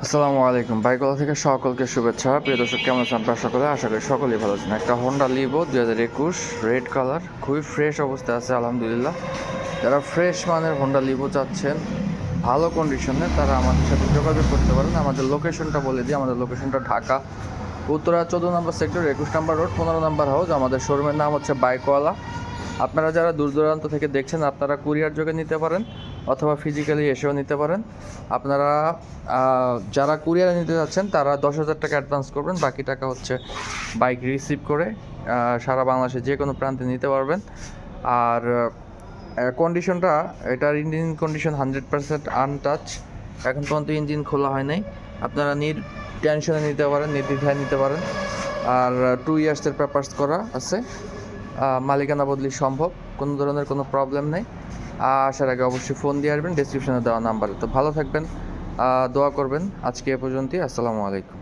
আসসালামু আলাইকুম। বাইকওয়ালা থেকে সকলকে শুভেচ্ছা। প্রিয় দর্শক, কেমন আছেন আপনারা সকলে? আশা করি সকলেই ভালো আছেন। একটা হোন্ডা লিভো 2021 রেড কালার, খুবই ফ্রেশ অবস্থায় আছে আলহামদুলিল্লাহ। যারা ফ্রেশ মানের হোন্ডা লিভো চাচ্ছেন ভালো কন্ডিশনে, তারা আমাদের সাথে যোগাযোগ করতে পারেন। আমাদের লোকেশনটা বলে দিই, আমাদের লোকেশনটা ঢাকা উত্তরা 14 নম্বর সেক্টর, 21 নম্বর রোড, 15 নম্বর হাউস। আমাদের শোরুমের নাম হচ্ছে বাইকওয়ালা। আপনারা যারা দূর দূরান্ত থেকে দেখছেন, আপনারা কুরিয়ার যোগে নিতে পারেন অথবা ফিজিক্যালি এসেও নিতে পারেন। আপনারা যারা কুরিয়ারে নিতে যাচ্ছেন তারা 10,000 টাকা অ্যাডভান্স করবেন, বাকি টাকা হচ্ছে বাইক রিসিভ করে সারা বাংলাদেশে যে কোনো প্রান্তে নিতে পারবেন। আর কন্ডিশনটা, এটার ইঞ্জিন কন্ডিশন 100% আনটাচ, এখন পর্যন্ত ইঞ্জিন খোলা হয় নাই। আপনারা টেনশনে নিতে পারেন, নির্দ্বিধায় নিতে পারেন। আর 2 ইয়ার্সের পেপারস করা আছে, মালিকানা বদলি সম্ভব, কোনো ধরনের কোনো প্রবলেম নেই। আসার আগে অবশ্যই ফোন দিয়ে আসবেন ডেসক্রিপশনে দেওয়া নাম্বারে। তো ভালো থাকবেন, দোয়া করবেন। আজকে এ পর্যন্তই। আসসালামু আলাইকুম।